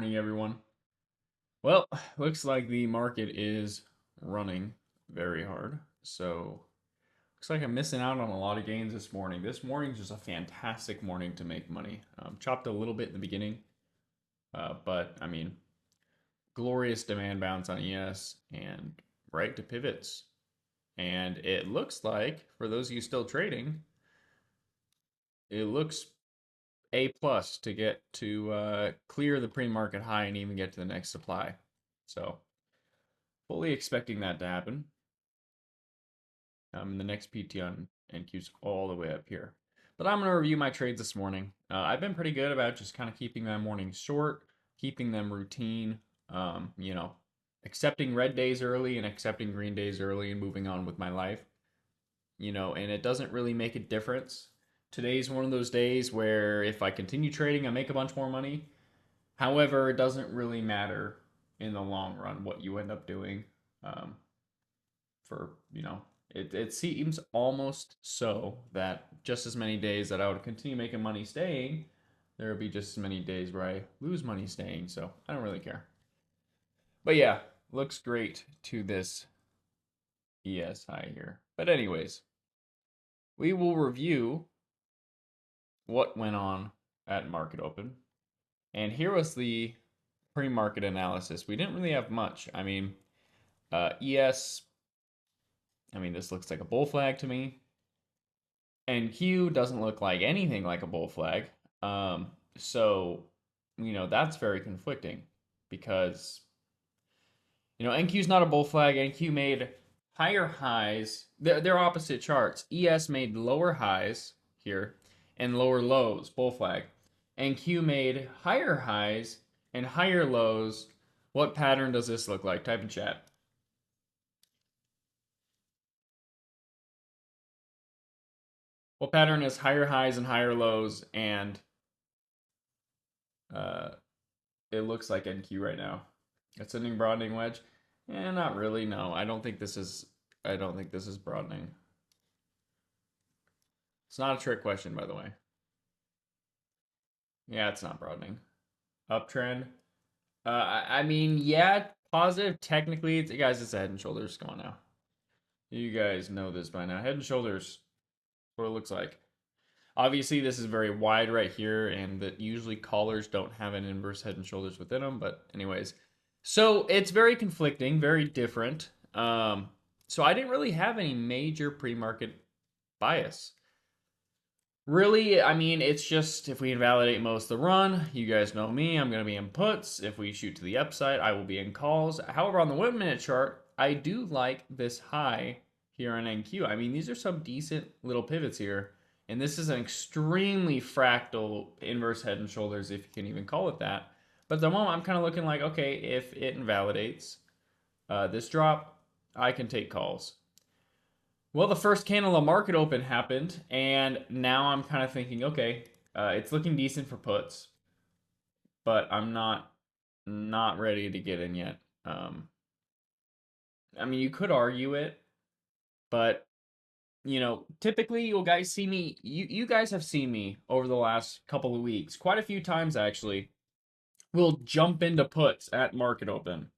Morning, everyone. Well, looks like the market is running very hard. So, looks like I'm missing out on a lot of gains this morning. This morning's just a fantastic morning to make money. Chopped a little bit in the beginning, but I mean, glorious demand bounce on ES and right to pivots. And it looks like, for those of you still trading, it looks A plus to get to clear the pre-market high and even get to the next supply. So, fully expecting that to happen. The next PT on NQ's all the way up here. But I'm going to review my trades this morning. I've been pretty good about just kind of keeping my mornings short, keeping them routine, you know, accepting red days early and accepting green days early and moving on with my life. And it doesn't really make a difference. Today's one of those days where if I continue trading, I make a bunch more money. However, it doesn't really matter in the long run what you end up doing. Um, for it seems almost so that just as many days that I would continue making money staying, there would be just as many days where I lose money staying. So I don't really care. But yeah, looks great to this ES high here. But anyways, we will review what went on at market open. And here was the pre-market analysis. We didn't really have much. ES, this looks like a bull flag to me. And Q doesn't look like anything like a bull flag. So that's very conflicting because, NQ's not a bull flag. NQ made higher highs. They're opposite charts. ES made lower highs here and lower lows, bull flag. NQ made higher highs and higher lows. What pattern does this look like? Type in chat. What pattern is higher highs and higher lows and uh, it looks like NQ right now. Ascending broadening wedge. Not really. No, I don't think this is. I don't think this is broadening. It's not a trick question, by the way. Yeah, it's not broadening. Uptrend. Yeah, positive. Technically, guys, it's a Head and Shoulders. Come on now. You guys know this by now. Head and Shoulders. What it looks like. Obviously, this is very wide right here, and that usually callers don't have an inverse Head and Shoulders within them. But anyways, so it's very conflicting, very different. So I didn't really have any major pre-market bias. Really, it's just if we invalidate most of the run, you guys know me, I'm going to be in puts. If we shoot to the upside, I will be in calls. However, on the 1 minute chart, I do like this high here on NQ. These are some decent little pivots here. And this is an extremely fractal inverse Head and Shoulders, if you can even call it that. But at the moment, I'm kind of looking like, okay, if it invalidates this drop, I can take calls. Well, the first candle of market open happened, and now I'm kind of thinking, okay, it's looking decent for puts, but I'm not ready to get in yet. You could argue it, but typically you guys see me. You guys have seen me over the last couple of weeks, quite a few times actually. We'll jump into puts at market open.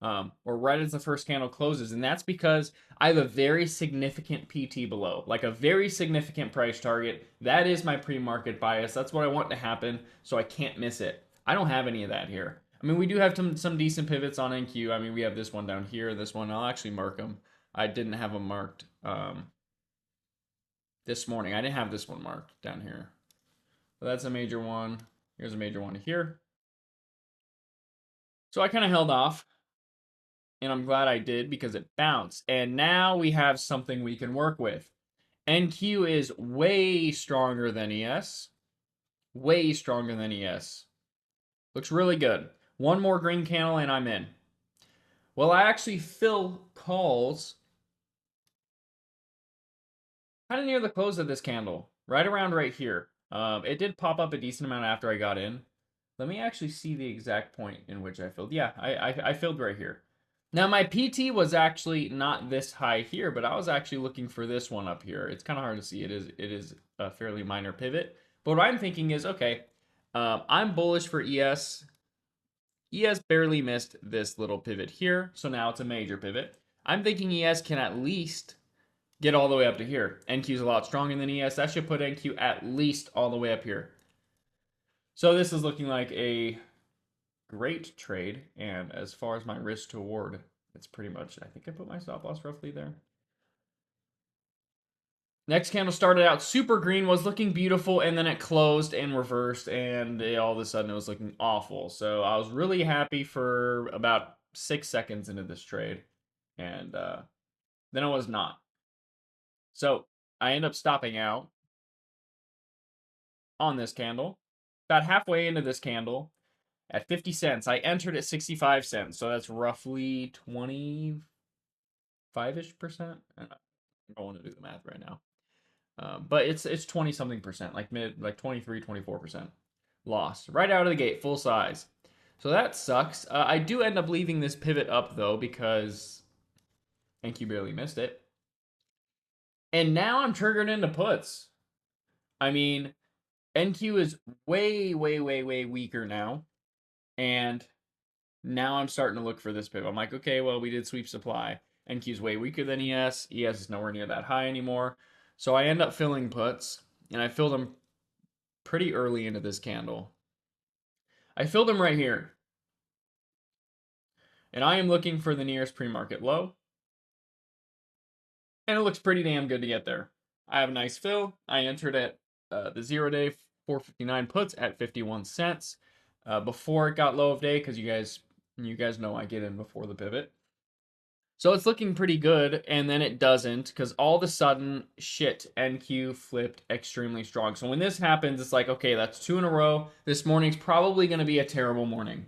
Or right as the first candle closes. And that's because I have a very significant PT below, like a very significant price target. That is my pre-market bias. That's what I want to happen, so I can't miss it. I don't have any of that here. We do have some decent pivots on NQ. We have this one down here, this one. I'll actually mark them. I didn't have them marked this morning. I didn't have this one marked down here. But that's a major one. Here's a major one here. So I kind of held off. And I'm glad I did because it bounced. And now we have something we can work with. NQ is way stronger than ES. Way stronger than ES. Looks really good. One more green candle and I'm in. Well, I actually fill calls kind of near the close of this candle. Right around right here. It did pop up a decent amount after I got in. Let me actually see the exact point in which I filled. Yeah, I filled right here. Now my PT was actually not this high here, but I was actually looking for this one up here. It's kind of hard to see. It is a fairly minor pivot. But what I'm thinking is, okay, I'm bullish for ES. ES barely missed this little pivot here, so now it's a major pivot. I'm thinking ES can at least get all the way up to here. NQ is a lot stronger than ES. That should put NQ at least all the way up here. So this is looking like a great trade. And as far as my risk to reward, it's pretty much, I think I put my stop loss roughly there. Next candle started out super green, was looking beautiful, and then it closed and reversed, and all of a sudden it was looking awful. So I was really happy for about 6 seconds into this trade, and then I was not. So I end up stopping out on this candle. About halfway into this candle, at 50 cents, I entered at 65 cents, so that's roughly 25-ish percent. I don't want to do the math right now. But it's 20 something percent, like 23, 24% lost right out of the gate, full size. So that sucks. I do end up leaving this pivot up though because NQ barely missed it. And now I'm triggered into puts. I mean, NQ is way, way, way, way weaker now. And now I'm starting to look for this pivot. I'm like, okay, well, we did sweep supply. NQ is way weaker than ES. ES is nowhere near that high anymore. So I end up filling puts, and I filled them pretty early into this candle. I filled them right here. And I am looking for the nearest pre-market low. And it looks pretty damn good to get there. I have a nice fill. I entered at the 0-day 459 puts at 51 cents before it got low of day, because you guys know I get in before the pivot. So it's looking pretty good, and then it doesn't, because all of a sudden, shit, NQ flipped extremely strong. So when this happens, it's like, okay, that's 2 in a row. This morning's probably going to be a terrible morning.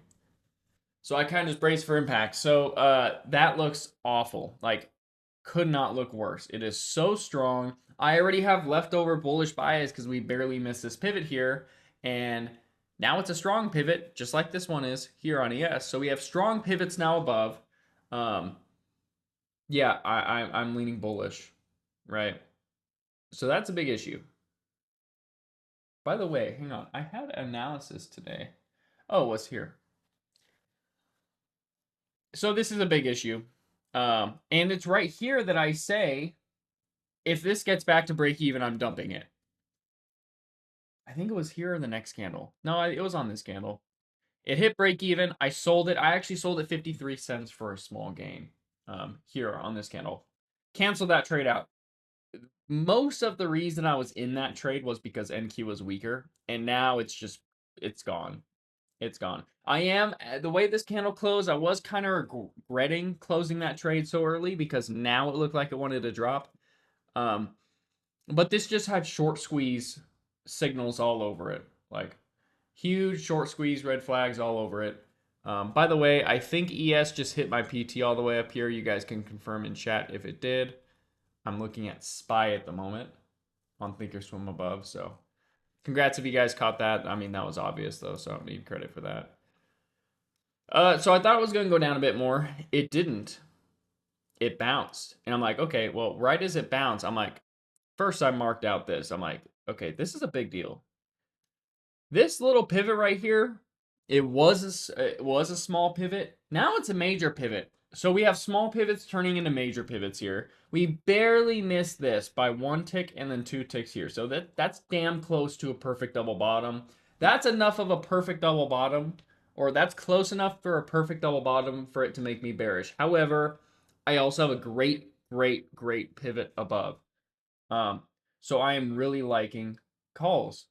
So I kind of just brace for impact. So that looks awful. Like, could not look worse. It is so strong. I already have leftover bullish bias because we barely missed this pivot here. And now it's a strong pivot, just like this one is here on ES. So we have strong pivots now above. Yeah, I'm leaning bullish, right? So that's a big issue. By the way, hang on. I had analysis today. Oh, it was here. So this is a big issue. And it's right here that I say, if this gets back to break even, I'm dumping it. I think it was here in the next candle. No, it was on this candle. It hit break even. I sold it. I actually sold it 53 cents for a small gain here on this candle. Cancel that trade out. Most of the reason I was in that trade was because NQ was weaker, and now it's gone. It's gone. I am, the way this candle closed, I was kind of regretting closing that trade so early because now it looked like it wanted to drop. But this just had short squeeze signals all over it. Like huge short squeeze red flags all over it. By the way, I think ES just hit my PT all the way up here. You guys can confirm in chat if it did. I'm looking at SPY at the moment on Thinkorswim above. So congrats if you guys caught that. I mean, that was obvious though, so I don't need credit for that. So I thought it was going to go down a bit more. It didn't. It bounced. And I'm like, okay, well, right as it bounced, I'm like, first I marked out this. I'm like, okay, this is a big deal. This little pivot right here, it was a small pivot. Now it's a major pivot. So we have small pivots turning into major pivots here. We barely missed this by 1 tick and then 2 ticks here. So that's damn close to a perfect double bottom. That's enough of a perfect double bottom, or that's close enough for a perfect double bottom for it to make me bearish. However, I also have a great, great, great pivot above. So I am really liking calls.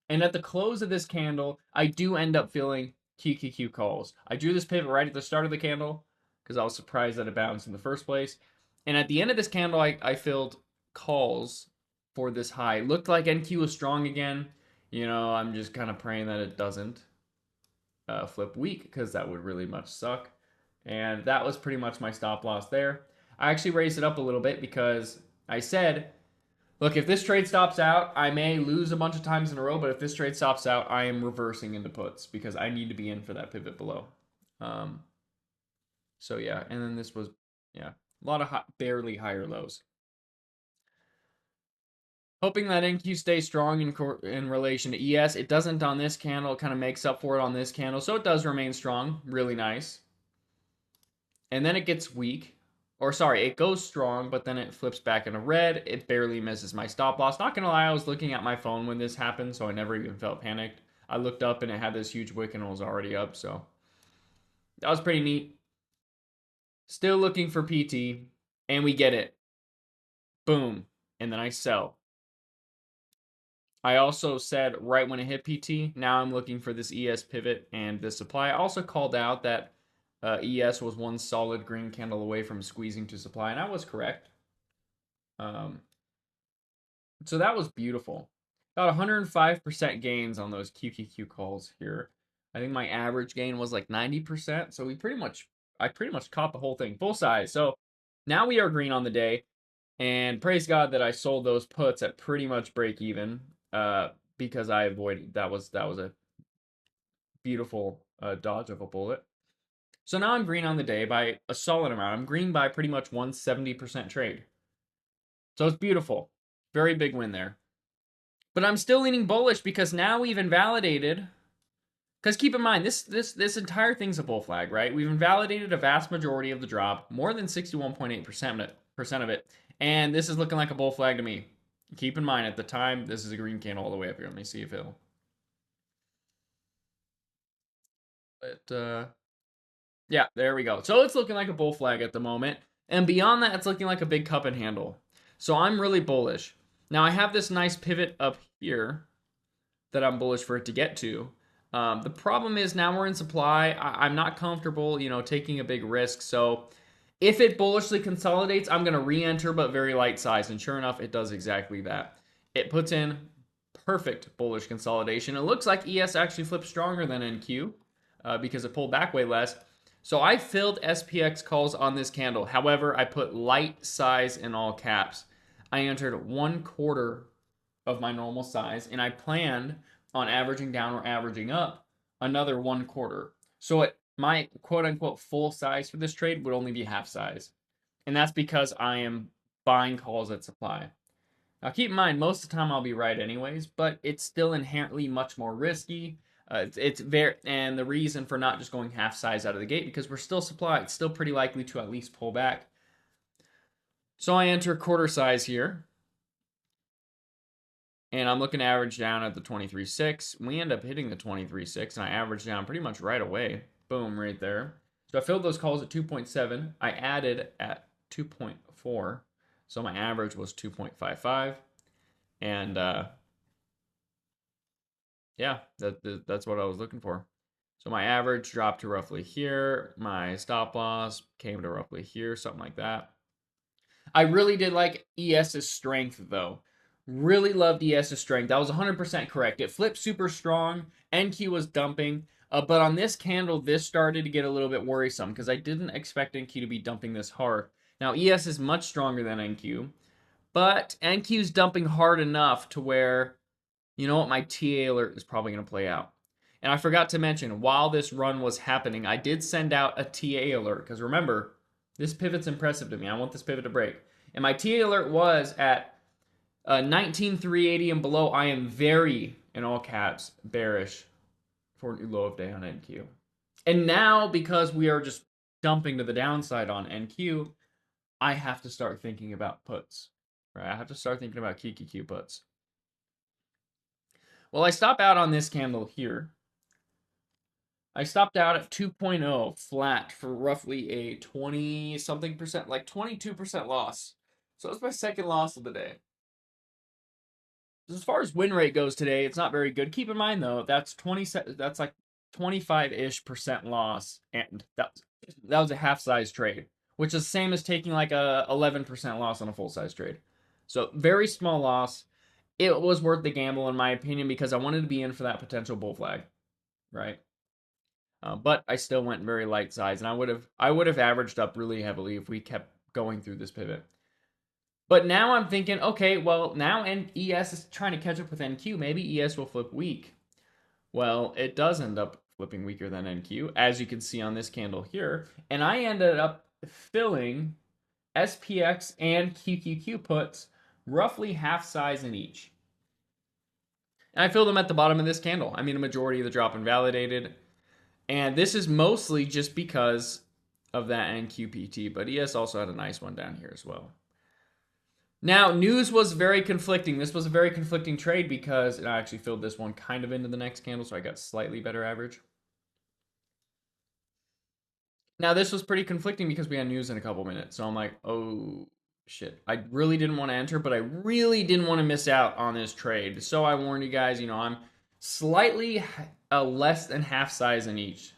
And at the close of this candle, I do end up feeling QQQ calls. I drew this pivot right at the start of the candle because I was surprised that it bounced in the first place. And at the end of this candle, I filled calls for this high. It looked like NQ was strong again. I'm just kind of praying that it doesn't flip weak because that would really much suck. And that was pretty much my stop loss there. I actually raised it up a little bit because I said, look, if this trade stops out, I may lose a bunch of times in a row, but if this trade stops out, I am reversing into puts because I need to be in for that pivot below. So yeah, and then this was, yeah, a lot of barely higher lows. Hoping that NQ stays strong in relation to ES. It doesn't on this candle. It kind of makes up for it on this candle. So it does remain strong. Really nice. And then it gets weak. Or sorry, it goes strong, but then it flips back into red. It barely misses my stop loss. Not gonna lie, I was looking at my phone when this happened, so I never even felt panicked. I looked up and it had this huge wick and it was already up, so that was pretty neat. Still looking for PT, and we get it. Boom. And then I sell. I also said right when it hit PT, now I'm looking for this ES pivot and this supply. I also called out that ES was one solid green candle away from squeezing to supply, and I was correct. Um, so that was beautiful. About 105% gains on those QQQ calls here. I think my average gain was like 90%. So I pretty much caught the whole thing full size. So now we are green on the day, and praise God that I sold those puts at pretty much break even, because I avoided that was a beautiful dodge of a bullet. So now I'm green on the day by a solid amount. I'm green by pretty much 170% trade. So it's beautiful. Very big win there. But I'm still leaning bullish because now we've invalidated. Because keep in mind, this entire thing's a bull flag, right? We've invalidated a vast majority of the drop, more than 61.8% of it, and this is looking like a bull flag to me. Keep in mind, at the time, this is a green candle all the way up here. Let me see if it'll. Yeah, there we go. So it's looking like a bull flag at the moment, and beyond that, it's looking like a big cup and handle. So I'm really bullish. Now I have this nice pivot up here that I'm bullish for it to get to. The problem is now we're in supply. I'm not comfortable, taking a big risk. So if it bullishly consolidates, I'm going to re-enter, but very light size. And sure enough, it does exactly that. It puts in perfect bullish consolidation. It looks like ES actually flipped stronger than NQ, because it pulled back way less. So I filled SPX calls on this candle. However, I put light size in all caps. I entered 1/4 of my normal size, and I planned on averaging down or averaging up another 1/4. So my quote unquote full size for this trade would only be half size. And that's because I am buying calls at supply. Now keep in mind, most of the time I'll be right anyways, but it's still inherently much more risky. It's very, and the reason for not just going half size out of the gate, because we're still supply, it's still pretty likely to at least pull back. So I enter quarter size here, and I'm looking to average down at the 23.6. We end up hitting the 23.6, and I average down pretty much right away. Boom, right there. So I filled those calls at 2.7. I added at 2.4. So my average was 2.55. And yeah, that's what I was looking for. So my average dropped to roughly here. My stop loss came to roughly here, something like that. I really did like ES's strength, though. Really loved ES's strength. That was 100% correct. It flipped super strong. NQ was dumping. But on this candle, this started to get a little bit worrisome because I didn't expect NQ to be dumping this hard. Now, ES is much stronger than NQ, but NQ's dumping hard enough to where, you know what, my TA alert is probably going to play out. And I forgot to mention, while this run was happening, I did send out a TA alert because remember, this pivot's impressive to me. I want this pivot to break. And my TA alert was at 19,380 and below. I am very, in all caps, bearish for a new low of day on NQ. And now, because we are just dumping to the downside on NQ, I have to start thinking about puts. Right? I have to start thinking about QQQ puts. Well, I stop out on this candle here. I stopped out at 2.0 flat for roughly a 20 something percent, like 22% loss. So that's my second loss of the day. As far as win rate goes today, it's not very good. Keep in mind though, that's like 25-ish% loss, and that was a half size trade, which is the same as taking like a 11% loss on a full size trade. So very small loss. It was worth the gamble in my opinion because I wanted to be in for that potential bull flag, right? But I still went very light size, and I would have averaged up really heavily if we kept going through this pivot. But now I'm thinking, okay, well now ES is trying to catch up with NQ. Maybe ES will flip weak. Well, it does end up flipping weaker than NQ, as you can see on this candle here. And I ended up filling SPX and QQQ puts roughly half size in each. And I filled them at the bottom of this candle. I mean, a majority of the drop invalidated. And this is mostly just because of that NQPT, but ES also had a nice one down here as well. Now, news was very conflicting. This was a very conflicting trade because I actually filled this one kind of into the next candle, so I got slightly better average. Now, this was pretty conflicting because we had news in a couple minutes, so I'm like, oh, shit. I really didn't want to enter, but I really didn't want to miss out on this trade. So I warned you guys, I'm slightly less than half size in each.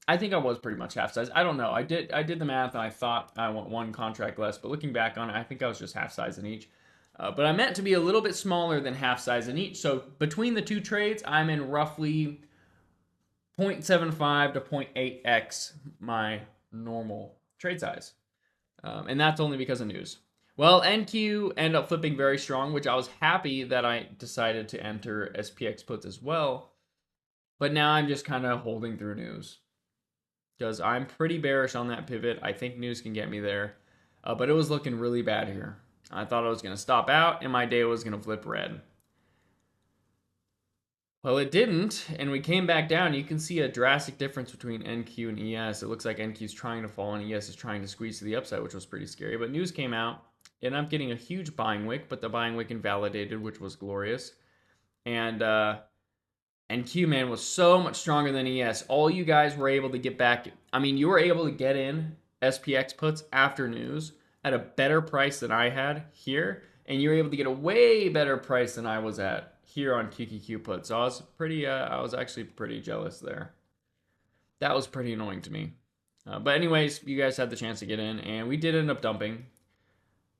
I think I was pretty much half size. I don't know. I did the math and I thought I want one contract less, but looking back on it, I think I was just half size in each. But I meant to be a little bit smaller than half size in each. So between the two trades, I'm in roughly 0.75 to 0.8x my normal trade size. And that's only because of news. Well, NQ ended up flipping very strong, which I was happy that I decided to enter SPX puts as well. But now I'm just kind of holding through news because I'm pretty bearish on that pivot. I think news can get me there, but it was looking really bad here. I thought I was going to stop out and my day was going to flip red. Well, it didn't, and we came back down. You can see a drastic difference between NQ and ES. It looks like NQ is trying to fall and ES is trying to squeeze to the upside, which was pretty scary. But news came out, and I'm getting a huge buying wick, but the buying wick invalidated, which was glorious. And NQ, man, was so much stronger than ES. All you guys were able to get back. I mean, you were able to get in SPX puts after news at a better price than I had here, and you were able to get a way better price than I was at here on QQQ puts. So I was actually pretty jealous there. That was pretty annoying to me. But anyways, you guys had the chance to get in, and we did end up dumping,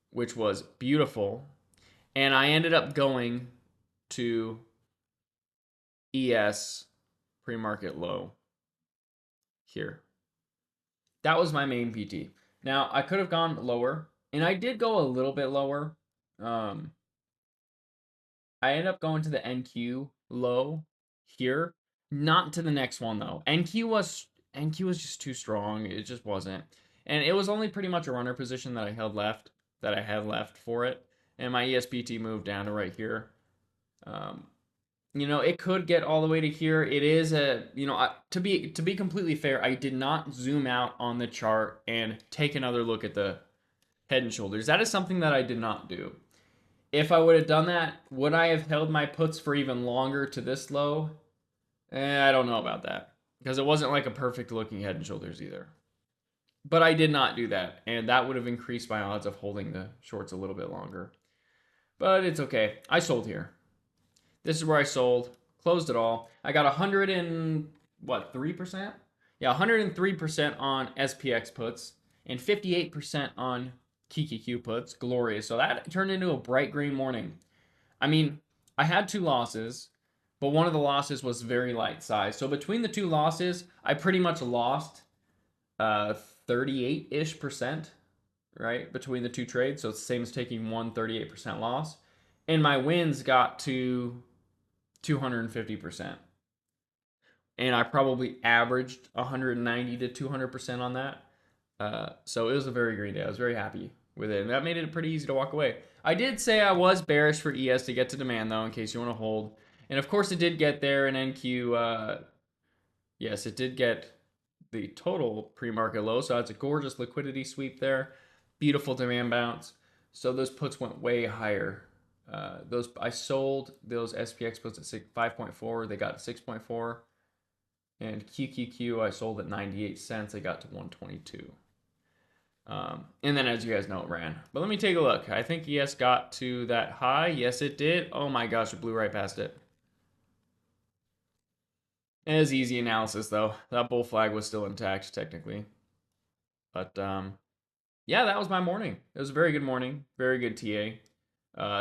which was beautiful. And I ended up going to ES pre-market low here. That was my main PT. Now, I could have gone lower, and I did go a little bit lower. I ended up going to the NQ low here, not to the next one though. NQ was just too strong. It just wasn't. And it was only pretty much a runner position that I had left for it. And my ESPT moved down to right here. It could get all the way to here. It is to be completely fair, I did not zoom out on the chart and take another look at the head and shoulders. That is something that I did not do. If I would have done that, would I have held my puts for even longer to this low? I don't know about that because it wasn't like a perfect looking head and shoulders either. But I did not do that, and that would have increased my odds of holding the shorts a little bit longer. But it's okay. I sold here. This is where I sold, closed it all. I got 3%? Yeah, 103% on SPX puts and 58% on QQQ puts. Glorious. So that turned into a bright green morning. I mean, I had two losses, but one of the losses was very light size. So between the two losses, I pretty much lost 38-ish percent, right, between the two trades. So it's the same as taking one 38% loss. And my wins got to 250%. And I probably averaged 190 to 200% on that. So it was a very green day. I was very happy with it. And that made it pretty easy to walk away. I did say I was bearish for ES to get to demand, though, in case you want to hold. And of course, it did get there in NQ. Yes, it did get the total pre-market low. So that's a gorgeous liquidity sweep there. Beautiful demand bounce. So those puts went way higher. I sold those SPX puts at 5.4. They got to 6.4. And QQQ I sold at 98 cents. They got to 122. And then, as you guys know, it ran. But let me take a look. I think ES got to that high. Yes, it did. Oh my gosh, it blew right past it. It was easy analysis, though. That bull flag was still intact, technically. But, yeah, that was my morning. It was a very good morning. Very good TA.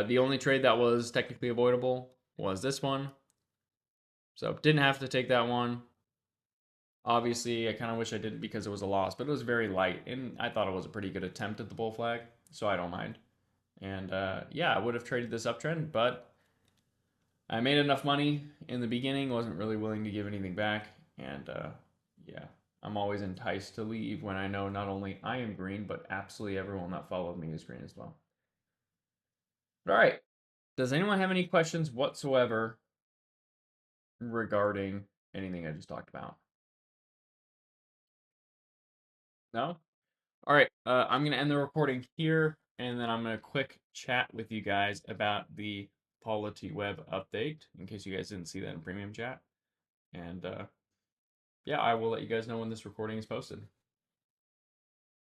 The only trade that was technically avoidable was this one. So, didn't have to take that one. Obviously, I kind of wish I didn't because it was a loss, but it was very light, and I thought it was a pretty good attempt at the bull flag, so I don't mind. And yeah, I would have traded this uptrend, but I made enough money in the beginning, wasn't really willing to give anything back, and yeah, I'm always enticed to leave when I know not only I am green, but absolutely everyone that followed me is green as well. But all right. Does anyone have any questions whatsoever regarding anything I just talked about? No? All right. I'm going to end the recording here, and then I'm going to quick chat with you guys about the Polity Web update, in case you guys didn't see that in premium chat. And yeah, I will let you guys know when this recording is posted.